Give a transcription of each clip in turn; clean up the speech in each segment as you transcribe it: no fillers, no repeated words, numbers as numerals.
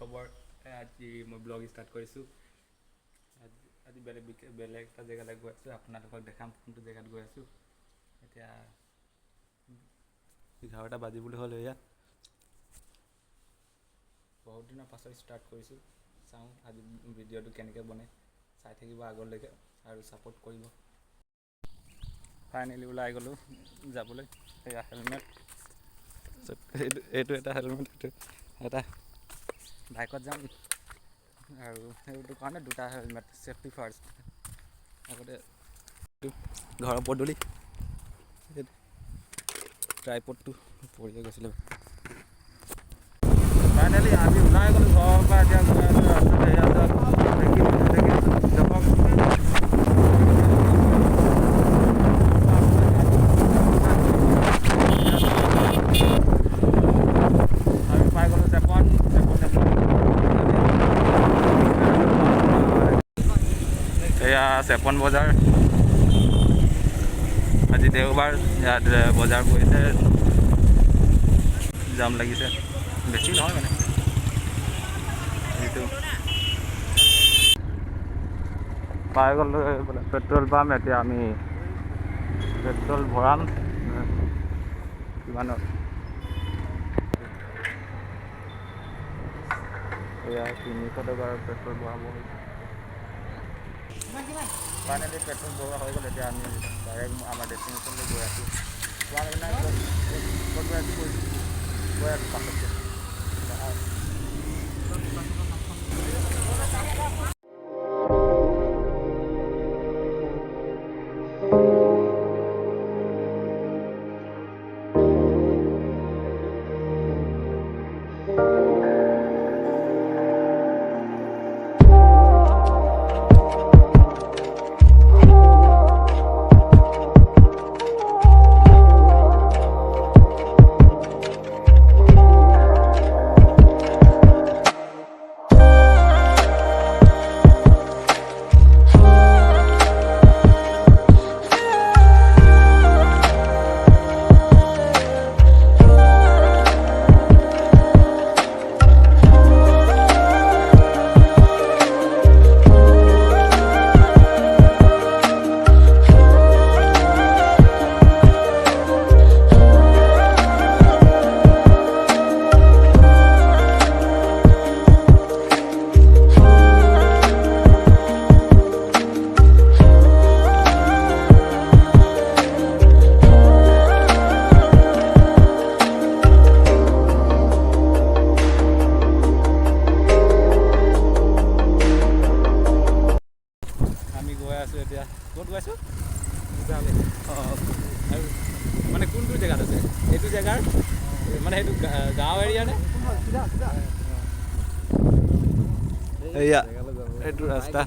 খবৰ আজি মই ব্লগ ষ্টাৰ্ট কৰিছোঁ। আজি বেলেগ এটা জেগালৈ গৈ আছোঁ, আপোনালোকক দেখাম কোনটো জেগাত গৈ আছোঁ। এতিয়া 11টা বাজিবলৈ হ'ল। এয়া বহুত দিনৰ পাছত ষ্টাৰ্ট কৰিছোঁ। চাওঁ আজি ভিডিঅ'টো কেনেকৈ বনে, চাই থাকিব আগলৈকে আৰু ছাপোৰ্ট কৰিব। ফাইনেলি ওলাই গ'লোঁ যাবলৈ। এয়া হেলমেট, এইটো এটা হেলমেট, এটা বাইকত যাম আৰু সেইটো কাৰণে দুটা হেলমেট, ছেফটি ফাৰ্ষ্ট। আগতে ঘৰৰ পদূলি ট্ৰাইপডটো পৰি গৈছিলে। ফাইনেলি আমি ওলাই গ'লোঁ ঘৰৰ পৰা। এতিয়া গৈ আছোঁ ৰাস্তাতে। আমি পাই গ'লোঁ চেপন। এয়া চেপন বজাৰ। আজি দেওবাৰ, ইয়াত বজাৰ বহিছে, জাম লাগিছে। বেছি নহয় মানে এইটো পাই গ'লোঁ এইফালে পেট্ৰল পাম্প। এতিয়া আমি পেট্ৰল ভৰাম। কিমানত এয়া 300 টকাৰ পেট্ৰল ভৰাব। ফাইনেলি পেট্ৰল ভৰোৱা হৈ গ'ল। এতিয়া আমি ডাইৰেক্ট আমাৰ ডেষ্টিনেশ্যনলৈ গৈ আছোঁ। কোৱা নাই ক'ত গৈ আছোঁ, গৈ আছোঁ পাছতকৈ। এতিয়া ক'ত গৈ আছোঁ? আৰু মানে কোনটো জেগাত আছে? এইটো জেগাৰ মানে সেইটো গাঁও এৰিয়া নে? এয়া এইটো ৰাস্তা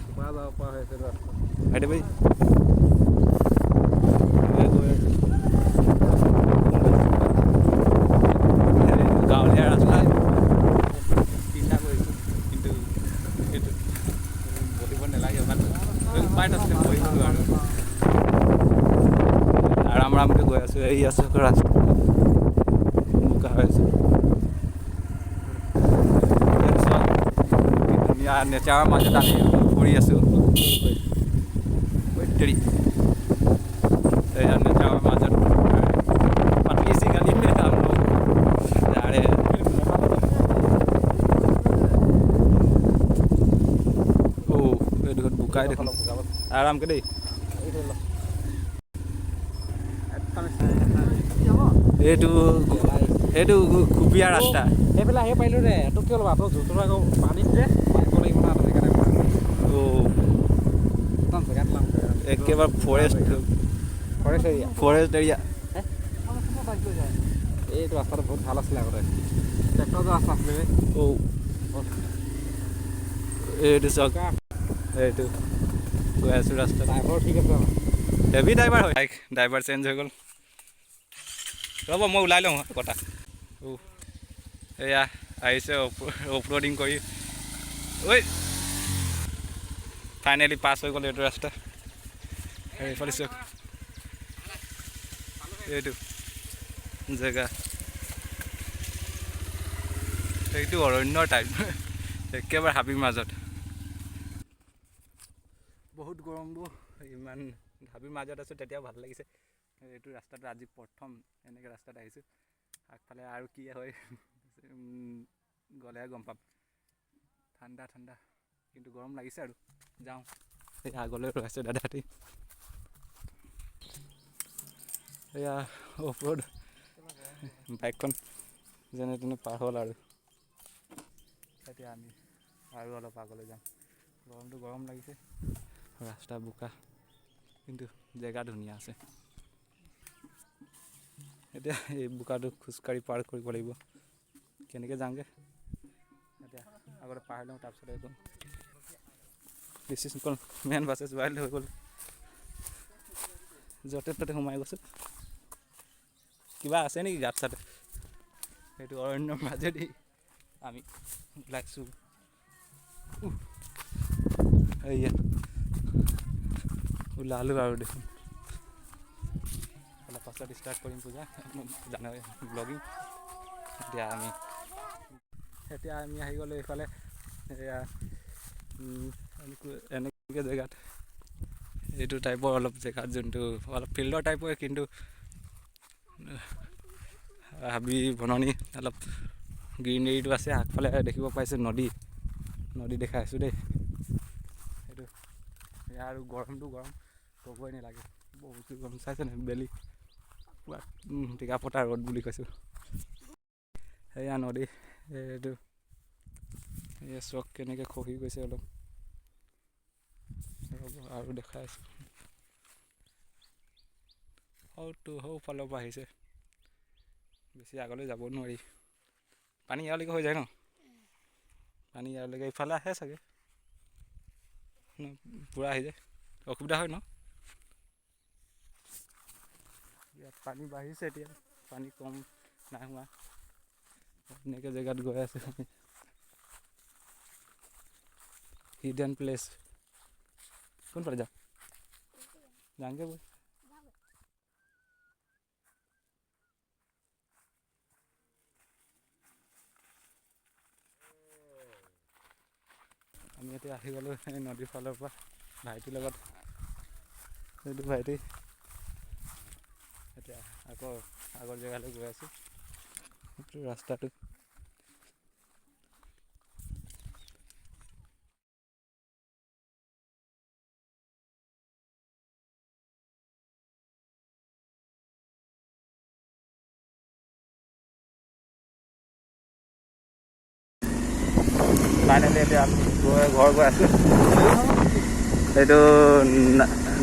সেইটো ভাই গাঁৱলীয়া ৰাস্তা চিন্তা কৰিছোঁ, কিন্তু সেইটো বহিব নালাগে। উপায় নাছিলে, বহিব নোৱাৰোঁ। আৰামকে গৈ আছোঁ। এই আছোঁ ৰাস্তা বোকা হৈ আছে। ধুনীয়া নেচাৰৰ মাজত আমি ফুৰি আছোঁ। এয়া নেচাৰৰ মাজত পাতি গালি বোকাই দেখোন। আৰামকে দেই। এইটো খুবিয়া ৰাস্তা। সেইফালে আহিব পাৰিলোঁ দে। তোক কিয় ল'বা? তোৰ জোৰটো আকৌ পানীত যে মাৰিব লাগিব না, সেইকাৰণে জেগাত লাম একেবাৰে ফৰেষ্ট এৰিয়া। এইটো ৰাস্তাটো বহুত ভাল আছিলে আগতে। ট্ৰেক্টৰ যোৱা ৰাস্তা আছিলে। এইটো চাওক, এইটো গৈ আছোঁ ৰাস্তা। ড্ৰাইভাৰ ঠিক আছে। হেভি ড্ৰাইভাৰ হয়। ড্ৰাইভাৰ চেঞ্জ হৈ গ'ল। ৰ'ব মই ওলাই লওঁ কথা। এয়া আহিছে অফৰোডিং কৰি। ঐ ফাইনেলি পাছ হৈ গ'ল এইটো ৰাস্তা। এইফালে চাওক, এইটো জেগা, এইটো অৰণ্যৰ টাইপ। একেবাৰে হাবিৰ মাজত বহুত গৰমটো ইমান হাবিৰ মাজত আছোঁ তেতিয়াও ভাল লাগিছে এইটো ৰাস্তাটো আজি প্ৰথম এনেকৈ ৰাস্তাত আহিছোঁ আগফালে আৰু কি হয় গ'লেহে গম পাম ঠাণ্ডা ঠাণ্ডা কিন্তু গৰম লাগিছে আৰু যাওঁ এই আগলৈ ৰৈছে দাদাহঁতি এয়া অফৰোড বাইকখন যেনে তেনে পাৰ হ'ল আৰু এতিয়া আমি আৰু অলপ আগলৈ যাম গৰমটো গৰম লাগিছে ৰাস্তা বোকা কিন্তু জেগা ধুনীয়া আছে এতিয়া এই বোকাটো খোজকাঢ়ি পাৰ কৰিব লাগিব কেনেকৈ যাওঁগৈ এতিয়া আগতে পাৰ লওঁ তাৰপিছত এইটো ডিচিশ্যন মেন ভাৰ্চেছ ৱাইল্ড হৈ গ'ল য'তে ত'তে সোমাই গৈছোঁ কিবা আছে নেকি গাত চাতে সেইটো অৰণ্যৰ মাজেদি আমি ওলাইছোঁ এয়া ওলালোঁ আৰু দেখোন অলপ পাছত ষ্টাৰ্ট কৰিম পূজা জানুৱাৰী ব্লগিং এতিয়া আমি আহি গ'লোঁ এইফালে এয়া এনেকৈ জেগাত এইটো টাইপৰ অলপ জেগাত যোনটো অলপ ফিল্ডৰ টাইপৰে কিন্তু হাবি বননি অলপ গ্ৰীনেৰীটো আছে আগফালে দেখিব পাইছোঁ নদী দেখাইছোঁ দেই সেইটো এয়া আৰু গৰমটো গৰম ক'বই নালাগে বহুত গৰম চাইছেনে বেলি পুৰা টিকা ফটা ৰ'দ বুলি কৈছোঁ সেয়া নদী এইটো এই চক কেনেকৈ খহি গৈছে অলপ আৰু দেখাইছোঁ সৌফালৰ পৰা আহিছে বেছি আগলৈ যাব নোৱাৰি পানী ইয়ালৈকে হৈ যায় ন পানী ইয়ালৈকে ইফালে আহে চাগে পূৰা আহি যায় অসুবিধা হয় ন ইয়াত পানী বাঢ়িছে এতিয়া পানী কম নাই হোৱা এনেকৈ জেগাত গৈ আছে হিডেন প্লেচ কোনফালে যাওঁগৈ বৈ আমি এতিয়া আহি গ'লোঁ এই নদীৰ ফালৰ পৰা ভাইটিৰ লগত সেইটো ভাইটি এতিয়া আকৌ আগৰ জেগালৈ গৈ আছোঁ সেইটো ৰাস্তাটো ফাইনেলি এতিয়া আমি ঘৰ গৈ আছোঁ এইটো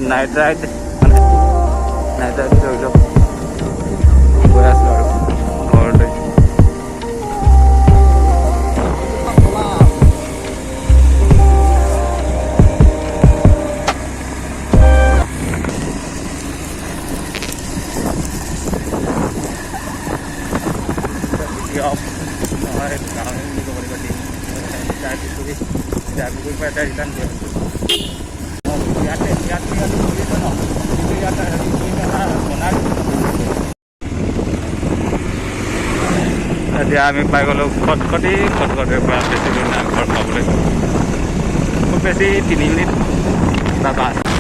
নাইট ৰাইড ধৰি লওক গৈ আছোঁ আৰু ঘৰলৈ ৰিটাৰ্ণ দিয়া এতিয়া আমি পাই গ'লোঁ খটখটিৰ পৰা বেছি দূৰ নাই ঘৰ পাবলৈ খুব বেছি 3 মিনিট বা 5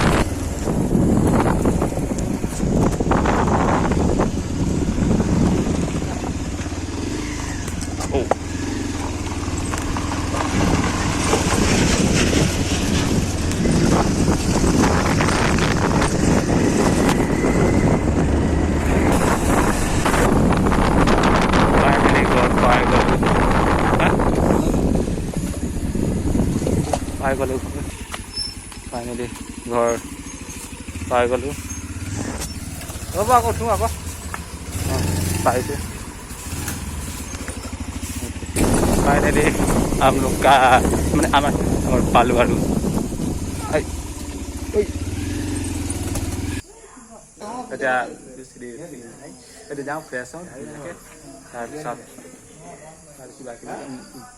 পাই গ'লোঁ ফাইনেলি ঘৰ পাই গ'লোঁ ৰ'ব আকৌ উঠোঁ আকৌ পাইছোঁ ফাইনেলি আমলোক মানে আমাৰ পালোঁ আৰু এতিয়া এতিয়া যাওঁ ফ্ৰেছ হওঁ তাৰপিছত কিবা কিবি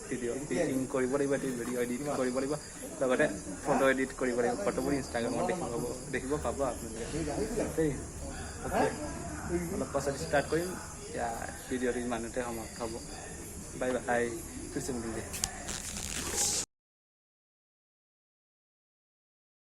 ভিডিঅ' এডিটিং কৰিব লাগিব ভিডিঅ' এডিট কৰিব লাগিব লগতে ফটো এডিট কৰিব লাগিব ফটোবোৰ ইনষ্টাগ্ৰামত দেখিব পাব আপোনালোকে দেই অ'কে অলপ পাছত ষ্টাৰ্ট কৰিম এতিয়া ভিডিঅ'টো ইমানতে সমাপ্ত হ'ব বাই বাই